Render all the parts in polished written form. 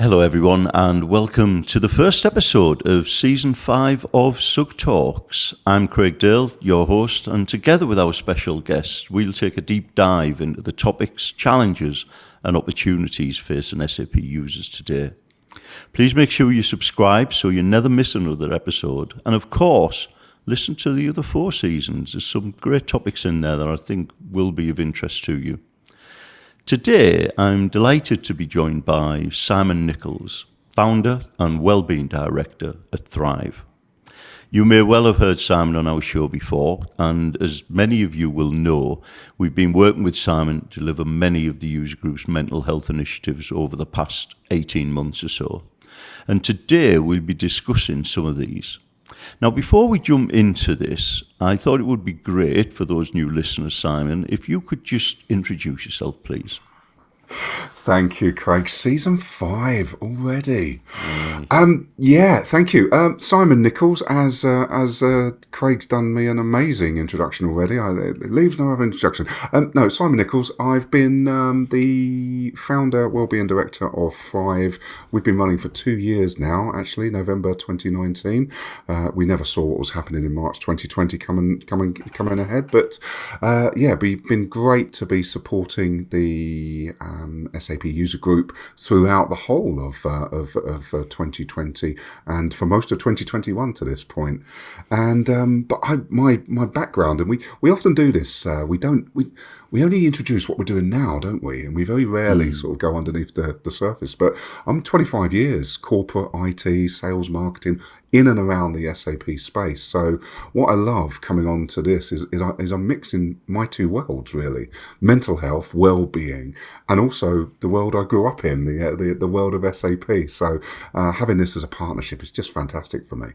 Hello everyone and welcome to the first episode of Season 5 of SUGTalks. I'm Craig Dale, your host, and together with our special guests, we'll take a deep dive into the topics, challenges and opportunities facing SAP users today. Please make sure you subscribe so you never miss another episode, and of course, listen to the other 4 seasons. There's some great topics in there that I think will be of interest to you. Today, I'm delighted to be joined by Simon Nichols, founder and Wellbeing Director at Thrive. You may well have heard Simon on our show before, and as many of you will know, we've been working with Simon to deliver many of the user group's mental health initiatives over the past 18 months or so. And today, we'll be discussing some of these. Now, before we jump into this, I thought it would be great for those new listeners, Simon, if you could just introduce yourself, please. Thank you, Craig. Season 5 already. Thank you. Simon Nichols, as Craig's done me an amazing introduction already. It leaves no other introduction. Simon Nichols. I've been the founder, Wellbeing Director of Thrive. We've been running for 2 years now, actually, November 2019. We never saw what was happening in March 2020 coming ahead. But we've been great to be supporting the SAP user group throughout the whole of 2020 and for most of 2021 to this point. And my background, and we often do this. We only introduce what we're doing now, don't we? And we very rarely sort of go underneath the surface. But I'm 25 years corporate IT, sales, marketing, in and around the SAP space. So what I love coming on to this is I'm mixing my 2 worlds, really. Mental health, well-being, and also the world I grew up in, the world of SAP. So having this as a partnership is just fantastic for me.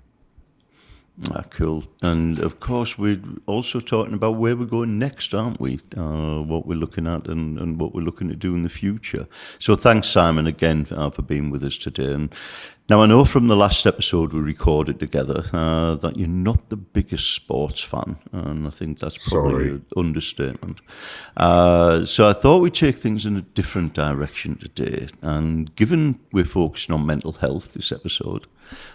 Cool. And of course, we're also talking about where we're going next, aren't we? What we're looking at and what we're looking to do in the future. So thanks, Simon, again for being with us today. And now, I know from the last episode we recorded together that you're not the biggest sports fan, and I think that's probably an understatement. So I thought we'd take things in a different direction today. And given we're focusing on mental health this episode,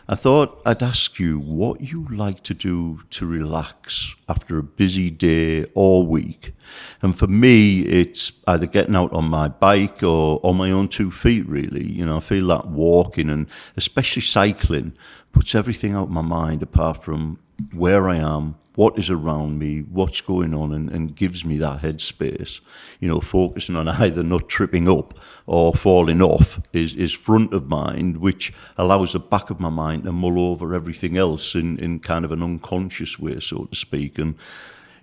I thought I'd ask you what you like to do to relax after a busy day or week. And for me, it's either getting out on my bike or on my own 2 feet, really. You know, I feel that walking and especially cycling puts everything out of my mind apart from where I am, what is around me, what's going on, and gives me that headspace. You know, focusing on either not tripping up or falling off is front of mind, which allows the back of my mind to mull over everything else in kind of an unconscious way, so to speak. And,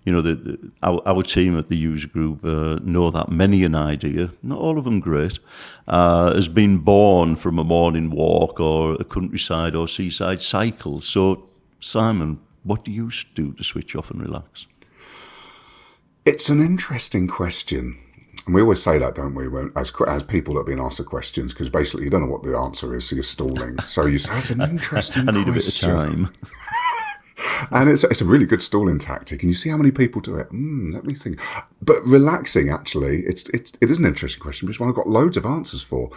you know, our team at the user group know that many an idea, not all of them great, has been born from a morning walk or a countryside or seaside cycle. So, Simon, what do you do to switch off and relax? It's an interesting question. And we always say that, don't we, as people that have been asked the questions, because basically you don't know what the answer is, so you're stalling. So you say, that's an interesting question. I need a bit of time. And it's a really good stalling tactic, and you see how many people do it. Let me think. But relaxing, actually, it is an interesting question, but it's one I've got loads of answers for.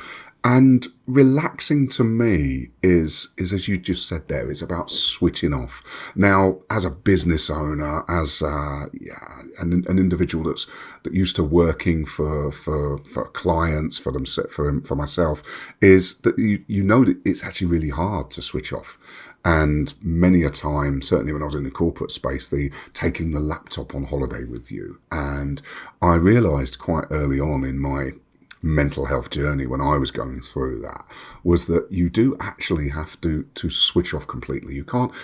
And relaxing to me is as you just said there, it's about switching off. Now, as a business owner, as an individual that used to working for clients, for myself, is that you know that it's actually really hard to switch off. And many a time, certainly when I was in the corporate space, taking the laptop on holiday with you. And I realised quite early on in my mental health journey when I was going through that was that you do actually have to switch off completely. You can't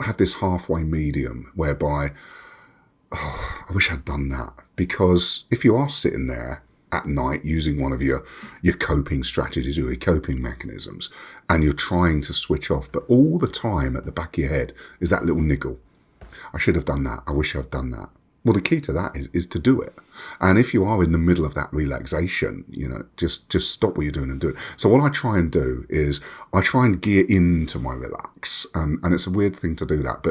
have this halfway medium whereby, I wish I'd done that. Because if you are sitting there at night using one of your coping strategies or your coping mechanisms, and you're trying to switch off, but all the time at the back of your head is that little niggle. I should have done that. I wish I'd done that. Well, the key to that is to do it. And if you are in the middle of that relaxation, you know, just stop what you're doing and do it. So what I try and do is I try and gear into my relax. And it's a weird thing to do that,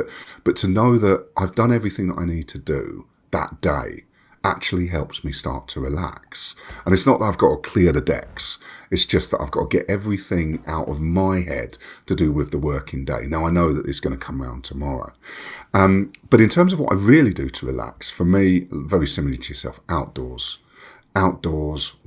but to know that I've done everything that I need to do that day. actually helps me start to relax. And it's not that I've got to clear the decks. It's just that I've got to get everything out of my head to do with the working day. Now, I know that it's going to come round tomorrow. But in terms of what I really do to relax, for me, very similar to yourself, outdoors,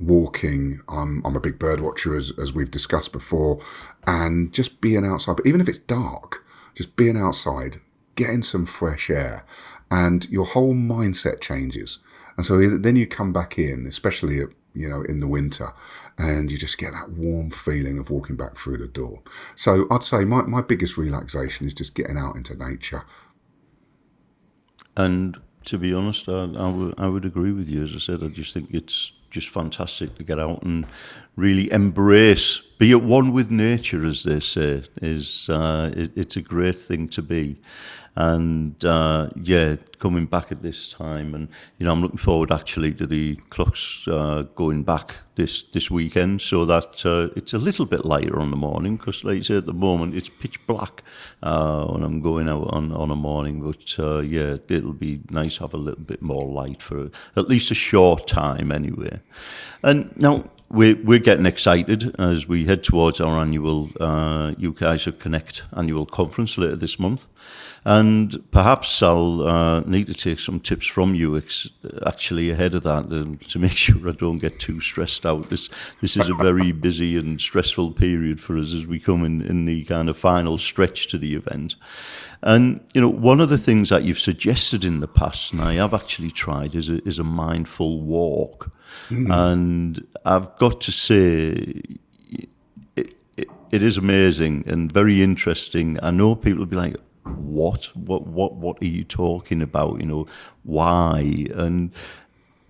walking. I'm a big bird watcher, as we've discussed before, and just being outside. But even if it's dark, just being outside, getting some fresh air, and your whole mindset changes. And so then you come back in, especially in the winter, and you just get that warm feeling of walking back through the door. So I'd say my biggest relaxation is just getting out into nature. And to be honest, I would agree with you. As I said, I just think it's just fantastic to get out and really embrace, be at one with nature, as they say. It's a great thing to be. And coming back at this time, and I'm looking forward actually to the clocks going back this weekend, so that it's a little bit lighter on the morning, because like you say, at the moment it's pitch black when I'm going out on a morning. But it'll be nice to have a little bit more light for at least a short time anyway. And now we're getting excited as we head towards our annual UKISUG Connect annual conference later this month. And perhaps I'll need to take some tips from you actually ahead of that, to make sure I don't get too stressed out. This is a very busy and stressful period for us as we come in the kind of final stretch to the event. And one of the things that you've suggested in the past, and I have actually tried, is a mindful walk. And I've got to say, it is amazing and very interesting. I know people will be like, what are you talking about? Why? And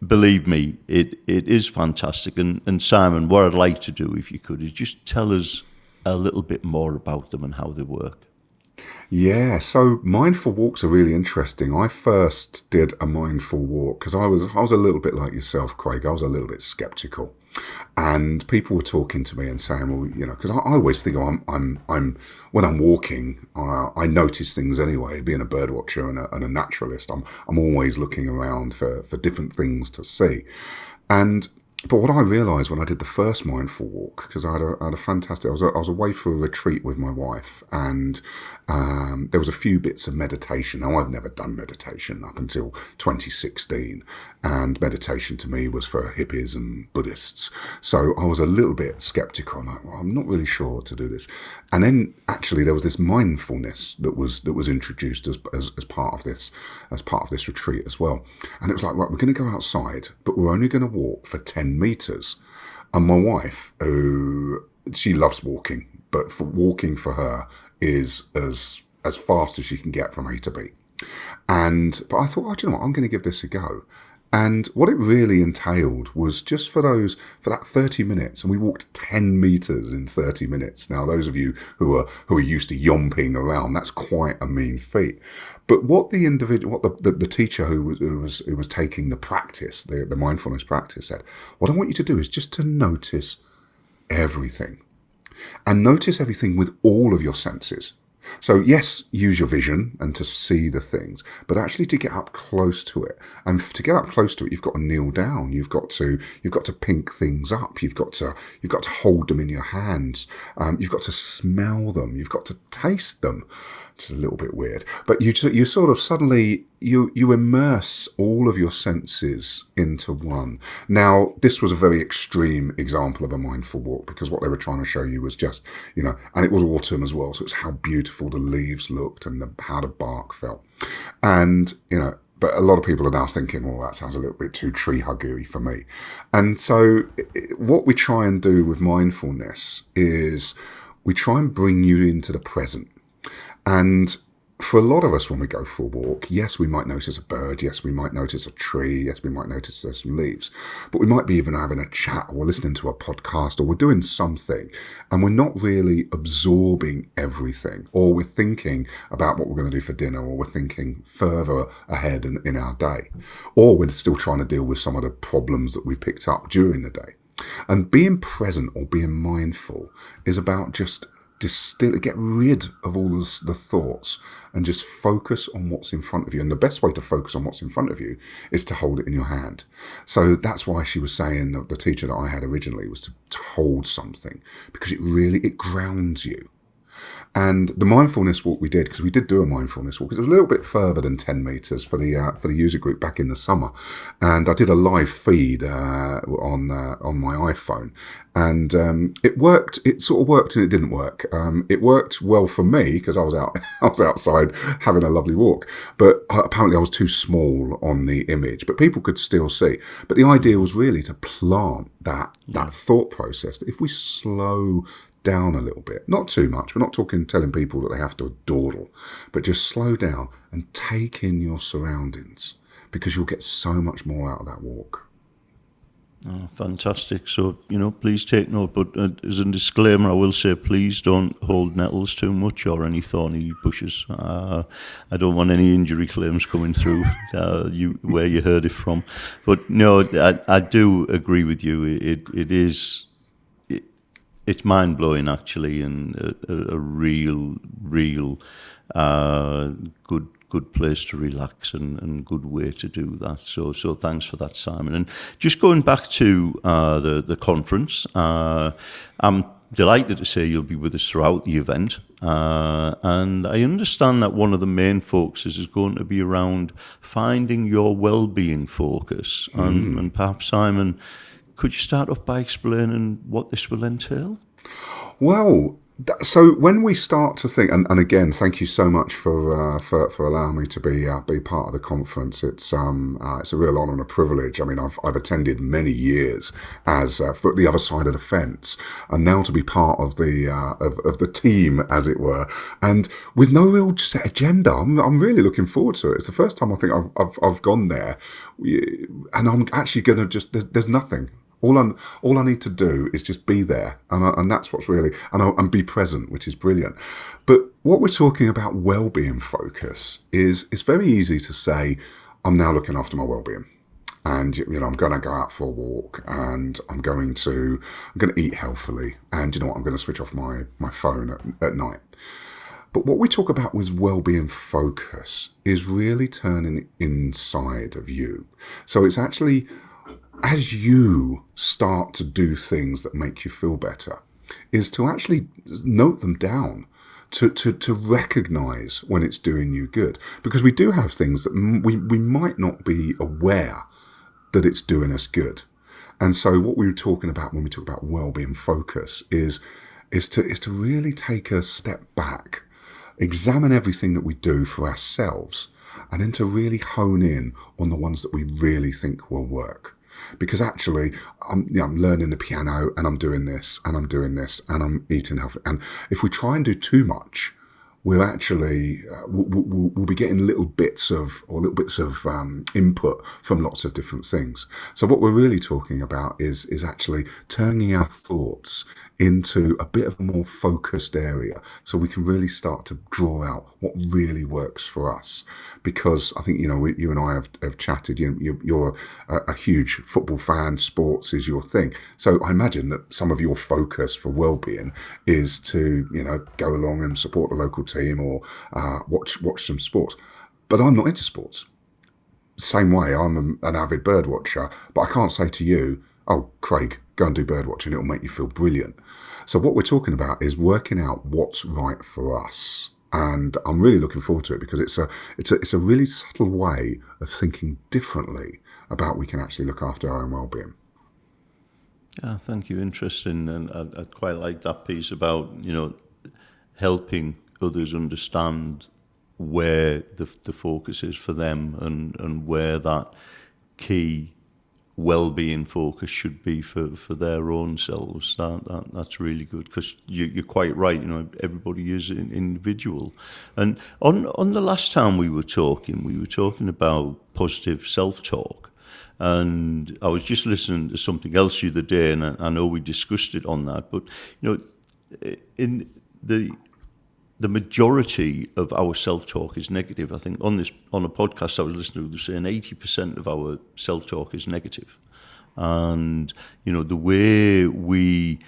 believe me, it is fantastic. And Simon, what I'd like to do, if you could, is just tell us a little bit more about them and how they work. Yeah, so mindful walks are really interesting. I first did a mindful walk because I was a little bit like yourself, Craig. I was a little bit skeptical, and people were talking to me and saying, "Well, because I always think I'm when I'm walking, I notice things anyway. Being a bird watcher and a naturalist, I'm always looking around for different things to see, But what I realised when I did the first mindful walk, because I had a fantastic, I was away for a retreat with my wife, and there was a few bits of meditation. Now, I've never done meditation up until 2016, and meditation to me was for hippies and Buddhists. So I was a little bit sceptical. I'm like, well, I'm not really sure what to do this. And then actually there was this mindfulness that was introduced as part of this retreat as well. And it was like, right, we're going to go outside, but we're only going to walk for 10 meters. And my wife, she loves walking, but walking for her is as fast as she can get from A to B. But I thought, you know what, I'm going to give this a go. And what it really entailed was just for that 30 minutes, and we walked 10 meters in 30 minutes. Now, those of you who are used to yomping around, that's quite a mean feat. But what the teacher who was taking the practice, the mindfulness practice, said, what I want you to do is just to notice everything, and notice everything with all of your senses. So yes, use your vision and to see the things, but actually to get up close to it. And to get up close to it, you've got to kneel down. You've got to pick things up. You've got to hold them in your hands. You've got to smell them. You've got to taste them. Which is a little bit weird, but you sort of suddenly you immerse all of your senses into one. Now, this was a very extreme example of a mindful walk, because what they were trying to show you was just, and it was autumn as well, so it's how beautiful the leaves looked and how the bark felt. And, but a lot of people are now thinking, well, that sounds a little bit too tree huggery for me. And so what we try and do with mindfulness is we try and bring you into the present. And for a lot of us, when we go for a walk, yes, we might notice a bird, yes, we might notice a tree, yes, we might notice there's some leaves, but we might be even having a chat, or we're listening to a podcast, or we're doing something, and we're not really absorbing everything, or we're thinking about what we're going to do for dinner, or we're thinking further ahead in our day, or we're still trying to deal with some of the problems that we've picked up during the day. And being present or being mindful is about just get rid of all the thoughts and just focus on what's in front of you. And the best way to focus on what's in front of you is to hold it in your hand. So that's why she was saying, the teacher that I had originally, was to hold something, because it grounds you. And the mindfulness walk we did, because we did do a mindfulness walk, it was a little bit further than 10 metres for the user group back in the summer. And I did a live feed on my iPhone, and it worked. It sort of worked and it didn't work. It worked well for me because I was outside having a lovely walk, but apparently I was too small on the image, but people could still see. But the idea was really to plant that thought process, that if we slow down a little bit, not too much, we're not telling people that they have to dawdle, but just slow down and take in your surroundings, because you'll get so much more out of that walk. Oh, fantastic. So, please take note, but as a disclaimer, I will say, please don't hold nettles too much or any thorny bushes. I don't want any injury claims coming through where you heard it from. But no, I do agree with you. It's mind-blowing, actually, and a real good place to relax and good way to do that. So thanks for that, Simon. And just going back to the conference, I'm delighted to say you'll be with us throughout the event. And I understand that one of the main focuses is going to be around finding your well-being focus. And perhaps, Simon, could you start off by explaining what this will entail? Well, so when we start to think, and again, thank you so much for allowing me to be part of the conference. It's a real honour and a privilege. I mean, I've attended many years as for the other side of the fence, and now to be part of the team, as it were, and with no real set agenda. I'm really looking forward to it. It's the first time I think I've gone there, and I'm actually going to there's nothing. All I need to do is just be there, and that's what's really, and be present, which is brilliant. But what we're talking about, well-being focus, is it's very easy to say, I'm now looking after my well-being, and I'm going to go out for a walk, and I'm going to eat healthily, and I'm going to switch off my phone at night. But what we talk about with well-being focus is really turning inside of you. So it's actually, as you start to do things that make you feel better, is to actually note them down, to recognize when it's doing you good. Because we do have things that we might not be aware that it's doing us good. And so what we were talking about when we talk about well-being focus is to really take a step back, examine everything that we do for ourselves, and then to really hone in on the ones that we really think will work. Because actually, I'm learning the piano, and I'm doing this, and I'm doing this, and I'm eating healthy. And if we try and do too much, we're actually we'll be getting little bits of input from lots of different things. So what we're really talking about is actually turning our thoughts into a bit of a more focused area, so we can really start to draw out what really works for us. Because I think you and I have chatted. You're a huge football fan. Sports is your thing. So I imagine that some of your focus for well-being is to go along and support the local team, or watch some sports. But I'm not into sports. Same way, I'm an avid bird watcher, but I can't say to you, oh, Craig, go and do bird watching, it'll make you feel brilliant. So what we're talking about is working out what's right for us. And I'm really looking forward to it, because it's a really subtle way of thinking differently about we can actually look after our own well-being. Yeah, thank you. Interesting. And I quite like that piece about, helping others understand where the focus is for them, and where that key well-being focus should be for their own selves. That's really good, because you're quite right. Everybody is an individual. And on the last time we were talking about positive self-talk. And I was just listening to something else the other day, and I know we discussed it on that. But in the majority of our self-talk is negative. I think on a podcast I was listening to, they were saying 80% of our self-talk is negative. And the way we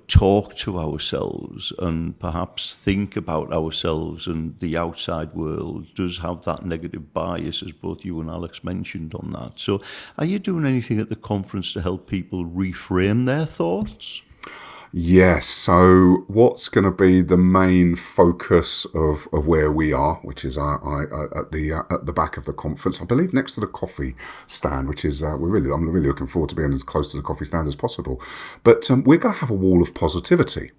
talk to ourselves and perhaps think about ourselves and the outside world does have that negative bias, as both you and Alex mentioned on that. So are you doing anything at the conference to help people reframe their thoughts? Yes. So what's going to be the main focus of where we are, which is at the back of the conference, I believe next to the coffee stand, which is I'm really looking forward to being as close to the coffee stand as possible. But we're going to have a wall of positivity.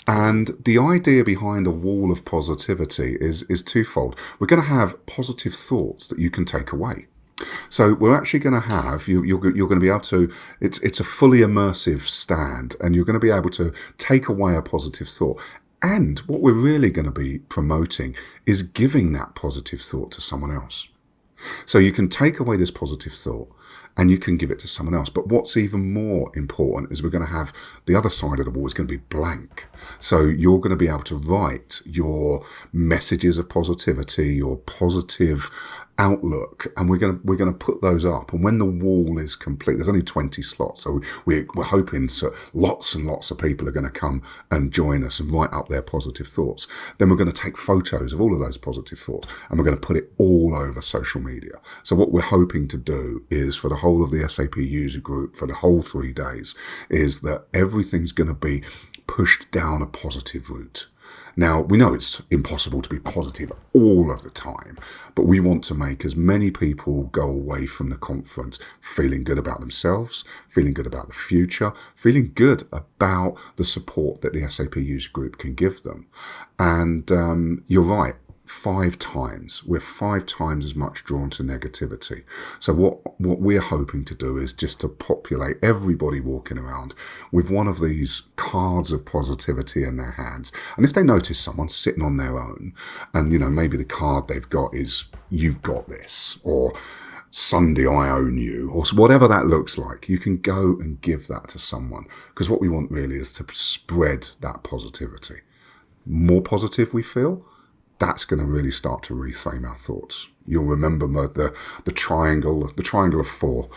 And the idea behind a wall of positivity is twofold. We're going to have positive thoughts that you can take away. So we're actually going to have, you're going to be able to, it's a fully immersive stand, and you're going to be able to take away a positive thought. And what we're really going to be promoting is giving that positive thought to someone else. So you can take away this positive thought and you can give it to someone else. But what's even more important is we're going to have the other side of the wall is going to be blank. So you're going to be able to write your messages of positivity, your positive outlook, and we're going to put those up. And when the wall is complete, there's only 20 slots, so we're hoping lots and lots of people are going to come and join us and write up their positive thoughts. Then we're going to take photos of all of those positive thoughts and we're going to put it all over social media. So what we're hoping to do is, for the whole of the SAP user group, for the whole 3 days, is that everything's going to be pushed down a positive route. Now, we know it's impossible to be positive all of the time, but we want to make as many people go away from the conference feeling good about themselves, feeling good about the future, feeling good about the support that the SAP user group can give them. And you're right. 5 times. We're 5 times as much drawn to negativity. So what we're hoping to do is just to populate everybody walking around with one of these cards of positivity in their hands. And if they notice someone sitting on their own, and maybe the card they've got is "You've got this," or "Sunday I own you," or whatever that looks like, you can go and give that to someone. Because what we want really is to spread that positivity. More positive we feel, that's going to really start to reframe our thoughts. You'll remember the triangle of 4.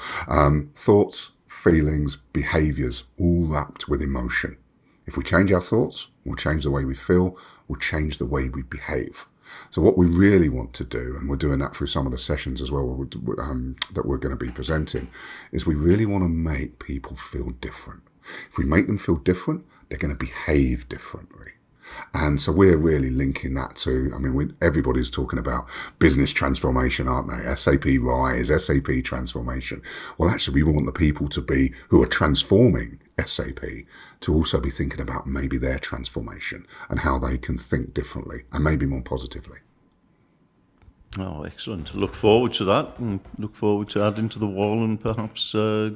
Thoughts, feelings, behaviours, all wrapped with emotion. If we change our thoughts, we'll change the way we feel, we'll change the way we behave. So what we really want to do, and we're doing that through some of the sessions as well that we're going to be presenting, is we really want to make people feel different. If we make them feel different, they're going to behave differently. And so we're really linking that to, everybody's talking about business transformation, aren't they? SAP Rise, SAP transformation. Well, actually, we want the people who are transforming SAP to also be thinking about maybe their transformation and how they can think differently and maybe more positively. Oh, excellent. Look forward to that, and look forward to adding to the wall and perhaps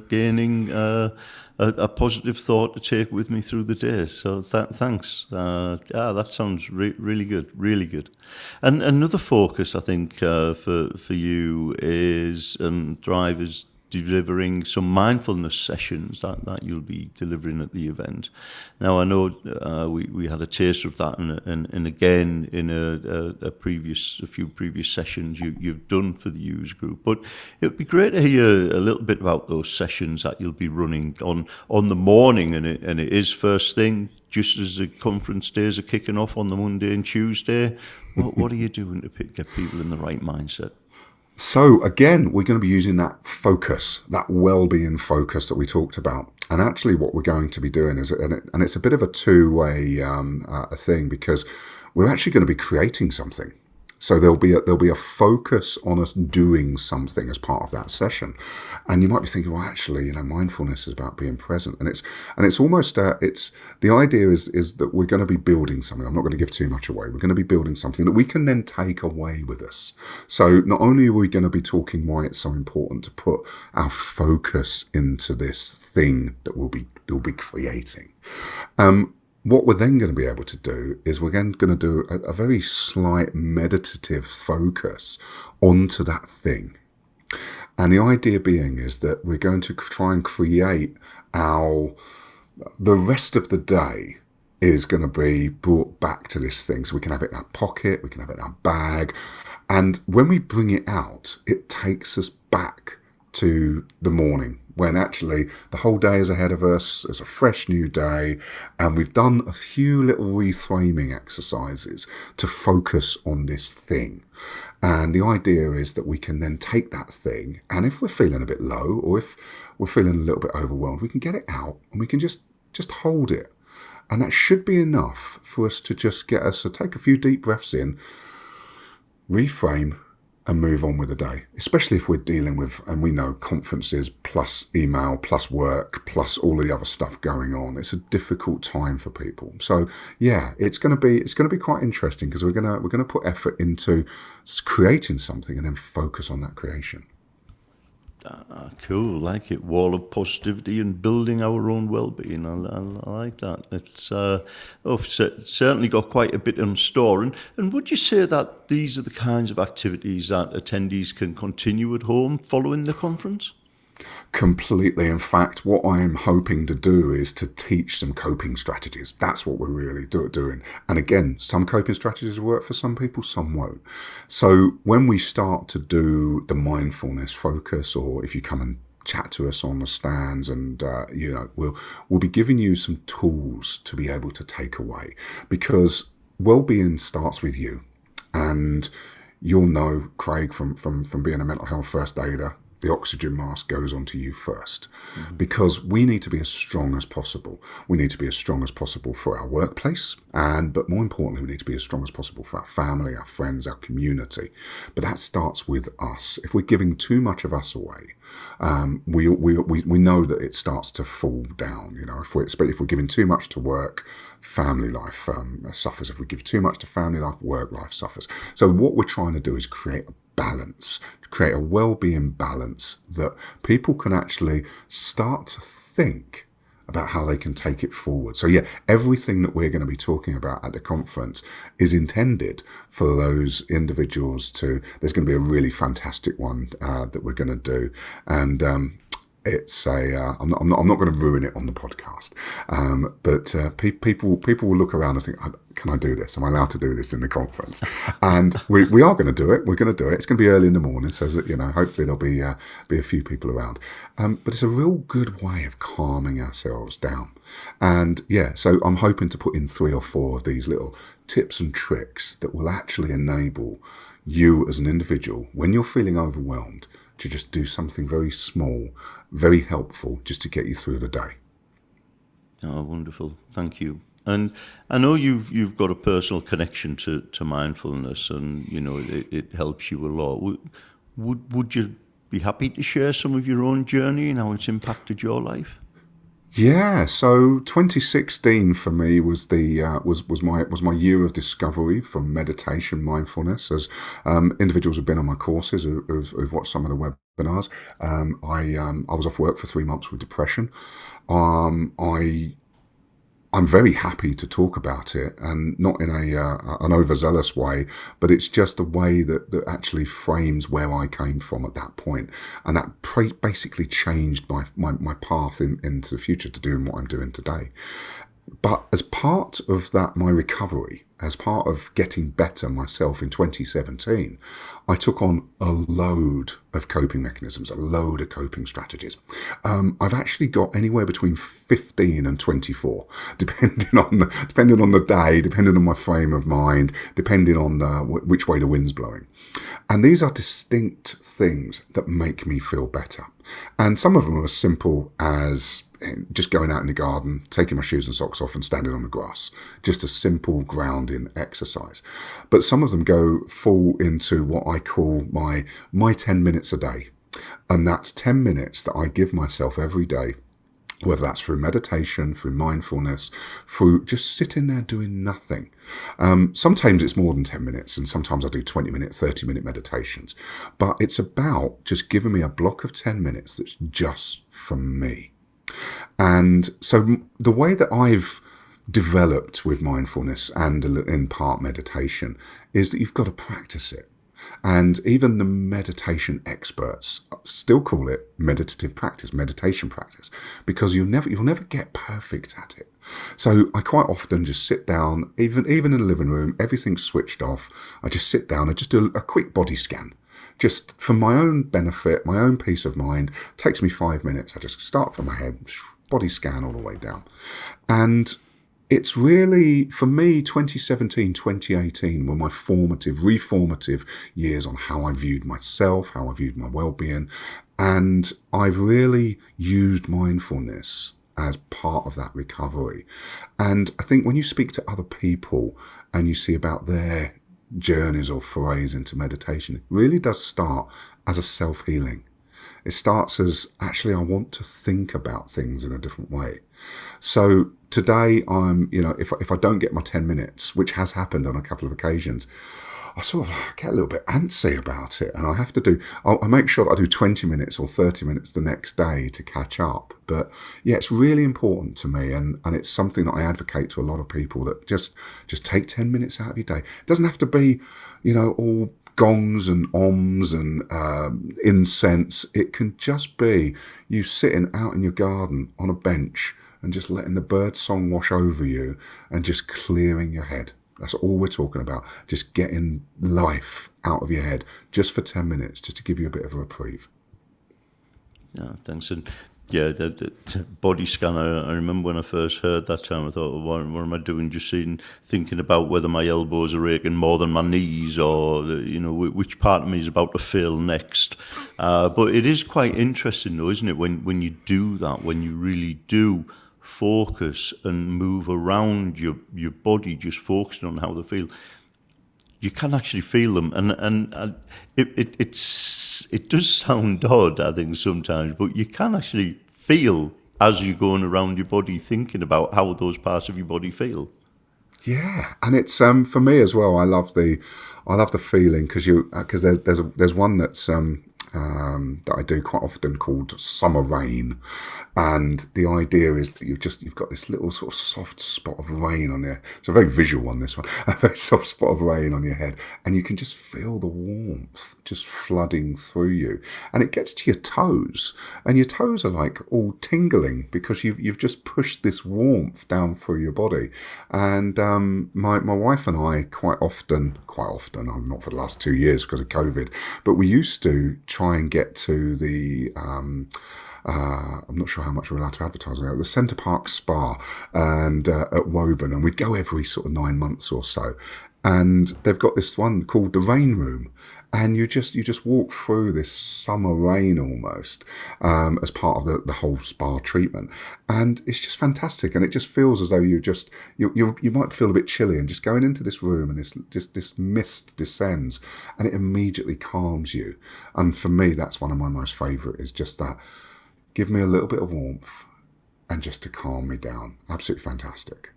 gaining a positive thought to take with me through the day. So thanks. That sounds really good, really good. And another focus, I think, for you is Drive is delivering some mindfulness sessions that you'll be delivering at the event. Now, I know we had a taste of that, and again in a few previous sessions you've done for the user group. But it would be great to hear a little bit about those sessions that you'll be running on the morning, and it is first thing, just as the conference days are kicking off on the Monday and Tuesday. What are you doing to get people in the right mindset? So again, we're going to be using that focus, that well-being focus that we talked about. And actually what we're going to be doing is, and it's a bit of a two-way thing, because we're actually going to be creating something. So there'll be a focus on us doing something as part of that session. And you might be thinking, well, actually, mindfulness is about being present. And it's almost, the idea is that we're going to be building something. I'm not going to give too much away. We're going to be building something that we can then take away with us. So not only are we going to be talking why it's so important to put our focus into this thing that we'll be creating. What we're then going to be able to do is we're then going to do a very slight meditative focus onto that thing. And the idea being is that we're going to try and create the rest of the day is going to be brought back to this thing. So we can have it in our pocket, we can have it in our bag. And when we bring it out, it takes us back to the morning, when actually the whole day is ahead of us. It's a fresh new day, and we've done a few little reframing exercises to focus on this thing. And the idea is that we can then take that thing, and if we're feeling a bit low, or if we're feeling a little bit overwhelmed, we can get it out and we can just hold it. And that should be enough for us to just get us to take a few deep breaths in, reframe, and move on with the day, especially if we're dealing with, and we know, conferences plus email plus work plus all the other stuff going on. It's a difficult time for people. So yeah, it's going to be quite interesting, because we're going to put effort into creating something and then focus on that creation. Cool, like it. Wall of positivity and building our own well-being. I like that. It's certainly got quite a bit in store. And would you say that these are the kinds of activities that attendees can continue at home following the conference? Completely. In fact, what I'm hoping to do is to teach some coping strategies. That's what we're really doing. And again, some coping strategies work for some people, some won't. So when we start to do the mindfulness focus, or if you come and chat to us on the stands, and we'll be giving you some tools to be able to take away, because well-being starts with you. And you'll know, Craig, from being a mental health first aider, the oxygen mask goes onto you first, because we need to be as strong as possible. We need to be as strong as possible for our workplace, but more importantly, we need to be as strong as possible for our family, our friends, our community. But that starts with us. If we're giving too much of us away, we know that it starts to fall down. If we're giving too much to work, family life suffers. If we give too much to family life, work life suffers. So what we're trying to do is create a balance, create a well-being balance that people can actually start to think about how they can take it forward. So yeah, everything that we're going to be talking about at the conference is intended for those individuals there's going to be a really fantastic one that we're going to do. And it's I'm not going to ruin it on the podcast, but people will look around and think, can I do this? Am I allowed to do this in the conference? And we are going to do it. We're going to do it. It's going to be early in the morning, so that hopefully there'll be a few people around. But it's a real good way of calming ourselves down. And yeah, so I'm hoping to put in 3 or 4 of these little tips and tricks that will actually enable you as an individual, when you're feeling overwhelmed, to just do something very small, very helpful, just to get you through the day. Oh, wonderful. Thank you. And I know you've got a personal connection to mindfulness, and it helps you a lot. Would you be happy to share some of your own journey and how it's impacted your life? Yeah, so 2016 for me was my year of discovery for meditation, mindfulness. As individuals who've been on my courses, who've watched some of the webinars, I was off work for 3 months with depression. I'm very happy to talk about it, and not in an overzealous way, but it's just a way that actually frames where I came from at that point. And that basically changed my path into the future to doing what I'm doing today. But as part of that, my recovery, as part of getting better myself in 2017, I took on a load of coping mechanisms, a load of coping strategies. I've actually got anywhere between 15 and 24, depending on the day, depending on my frame of mind, depending on which way the wind's blowing. And these are distinct things that make me feel better. And some of them are as simple as just going out in the garden, taking my shoes and socks off and standing on the grass. Just a simple grounding exercise. But some of them fall into what I call my 10 minutes a day. And that's 10 minutes that I give myself every day, whether that's through meditation, through mindfulness, through just sitting there doing nothing. Sometimes it's more than 10 minutes, and sometimes I do 20-minute, 30-minute meditations. But it's about just giving me a block of 10 minutes that's just for me. And so the way that I've developed with mindfulness and in part meditation is that you've got to practice it. And even the meditation experts still call it meditative practice, meditation practice, because you'll never get perfect at it. So I quite often just sit down, even in the living room, everything's switched off. I just sit down and just do a quick body scan. just for my own benefit, my own peace of mind. Takes me 5 minutes. I just start from my head, body scan all the way down. And it's really, for me, 2017, 2018 were my reformative years on how I viewed myself, how I viewed my well-being. And I've really used mindfulness as part of that recovery. And I think when you speak to other people and you see about their journeys or forays into meditation, it really does start as a self-healing. It starts as, actually, I want to think about things in a different way. So today I'm, if I don't get my 10 minutes, which has happened on a couple of occasions, I sort of get a little bit antsy about it. And I make sure that I do 20 minutes or 30 minutes the next day to catch up. But yeah, it's really important to me. And it's something that I advocate to a lot of people, that just take 10 minutes out of your day. It doesn't have to be, all gongs and ohms and incense. It can just be you sitting out in your garden on a bench and just letting the bird song wash over you and just clearing your head. That's all we're talking about. Just getting life out of your head just for 10 minutes, just to give you a bit of a reprieve. Yeah, thanks. And yeah, the body scan, I remember when I first heard that term, I thought, well, what am I doing? Just thinking about whether my elbows are aching more than my knees, or, which part of me is about to fail next. But it is quite interesting though, isn't it? When you do that, when you really do focus and move around your body, just focusing on how they feel, you can actually feel them, and it does sound odd, I think, sometimes, but you can actually feel as you're going around your body, thinking about how those parts of your body feel. Yeah, and it's for me as well. I love the feeling, because there's one that's that I do quite often called Summer Rain, and the idea is that you've got this little sort of soft spot of rain on there. It's a very visual one, this one, a very soft spot of rain on your head, and you can just feel the warmth just flooding through you, and it gets to your toes, and your toes are like all tingling because you've just pushed this warmth down through your body. And my wife and I quite often, I'm not for the last 2 years because of COVID, but we used to try and get to the I'm not sure how much we're allowed to advertise about the Centre Park Spa and at Woburn, and we'd go every sort of 9 months or so. And they've got this one called the Rain Room, and you just walk through this summer rain almost as part of the whole spa treatment, and it's just fantastic. And it just feels as though you might feel a bit chilly, and just going into this room, and this mist descends, and it immediately calms you. And for me, that's one of my most favourite, is just that. Give me a little bit of warmth and just to calm me down. Absolutely fantastic.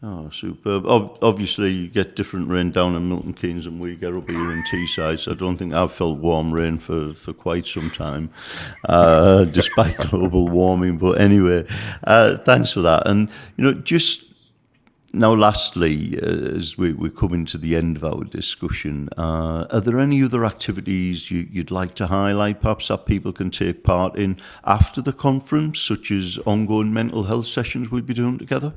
Oh, superb. Obviously, you get different rain down in Milton Keynes than we get up here in Teesside, so I don't think I've felt warm rain for quite some time, despite global warming. But anyway, thanks for that. And, just now, lastly, as we're coming to the end of our discussion, are there any other activities you'd like to highlight, perhaps, that people can take part in after the conference, such as ongoing mental health sessions we'll be doing together?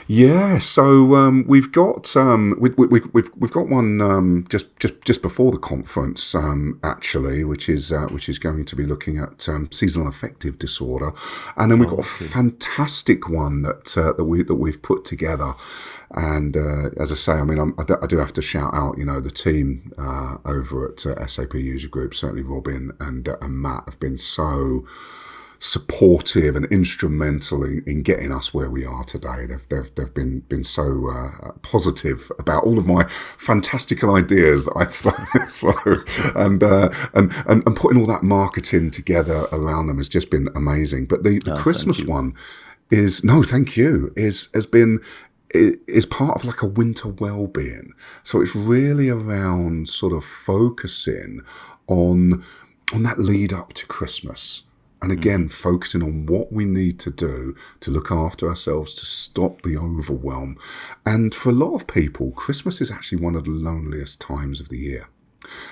Yeah, so we've got we've got one just before the conference, actually, which is going to be looking at seasonal affective disorder, and then we've got a fantastic one that we've put together. And as I say, I mean, I do have to shout out, the team over at SAP User Group. Certainly, Robin and Matt have been so supportive and instrumental in getting us where we are today. They've been so positive about all of my fantastical ideas that I throw, and putting all that marketing together around them has just been amazing. But the Christmas one is part of like a winter well-being. So it's really around sort of focusing on that lead up to Christmas. And again, focusing on what we need to do to look after ourselves, to stop the overwhelm. And for a lot of people, Christmas is actually one of the loneliest times of the year.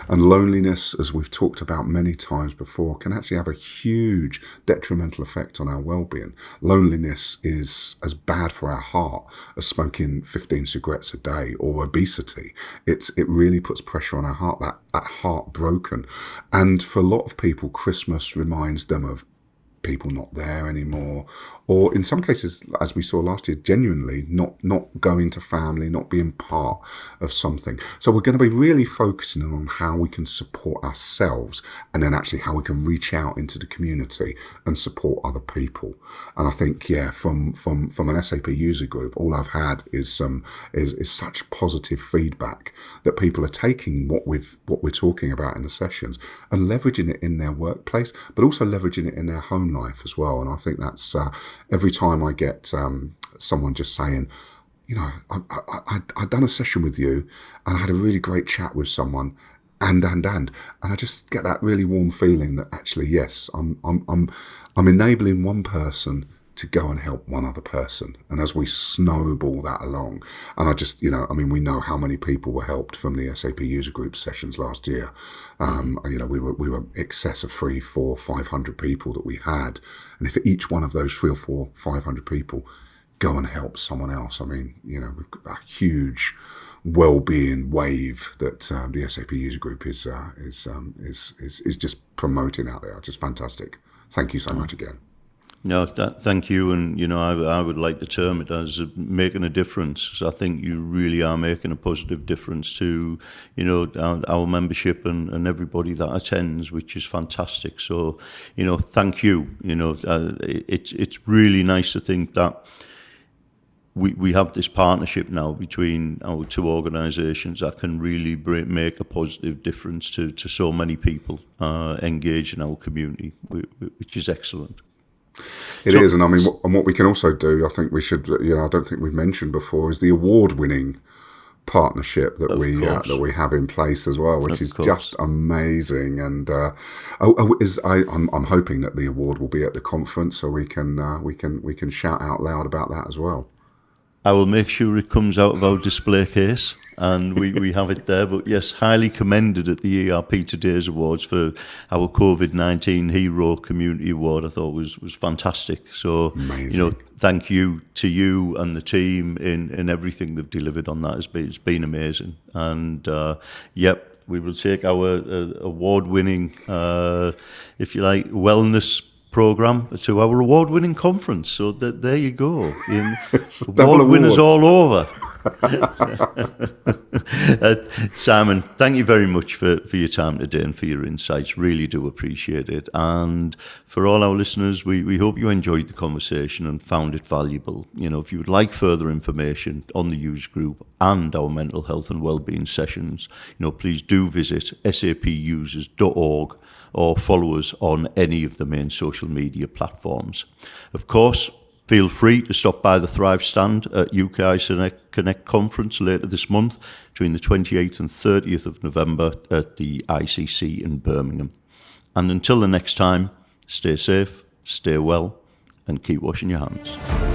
And loneliness, as we've talked about many times before, can actually have a huge detrimental effect on our well-being. Loneliness is as bad for our heart as smoking 15 cigarettes a day or obesity. It really puts pressure on our heart, that heart broken. And for a lot of people, Christmas reminds them of people not there anymore, or in some cases, as we saw last year, genuinely not going to family, not being part of something. So we're going to be really focusing on how we can support ourselves, and then actually how we can reach out into the community and support other people. And I think, from an SAP user group, all I've had is such positive feedback that people are taking what we're talking about in the sessions and leveraging it in their workplace, but also leveraging it in their home life as well. And I think that's every time I get someone just saying, I've done a session with you and I had a really great chat with someone, and I just get that really warm feeling that actually, yes, I'm enabling one person to go and help one other person. And as we snowball that along, and I just, we know how many people were helped from the SAP user group sessions last year. We were excess of 300, 400, 500 people that we had. And if each one of those 300 or 400, 500 people go and help someone else, we've got a huge well-being wave that the SAP user group is just promoting out there. Just fantastic. Thank you so much again. No, thank you. And, I would like to term it as making a difference. So I think you really are making a positive difference to, our membership and everybody that attends, which is fantastic. So, thank you. It's really nice to think that we have this partnership now between our two organisations that can really make a positive difference to so many people engaged in our community, which is excellent. It is, and what we can also do, I think we should, I don't think we've mentioned before, is the award-winning partnership that we have in place as well, which is just amazing. And I'm hoping that the award will be at the conference, so we can shout out loud about that as well. I will make sure it comes out of our display case and we have it there. But yes, highly commended at the ERP Today's Awards for our COVID-19 Hero Community Award. I thought was fantastic. So, amazing. Thank you to you and the team in everything they've delivered on that. It's been amazing. And we will take our award-winning, if you like, wellness program to our award-winning conference. So there you go. Award winners all over. Simon, thank you very much for your time today and for your insights. Really do appreciate it. And for all our listeners, we hope you enjoyed the conversation and found it valuable. If you would like further information on the user group and our mental health and wellbeing sessions, please do visit sapusers.org or follow us on any of the main social media platforms. Of course, feel free to stop by the Thrive stand at UKISUG Connect conference later this month between the 28th and 30th of November at the ICC in Birmingham. And until the next time, stay safe, stay well, and keep washing your hands.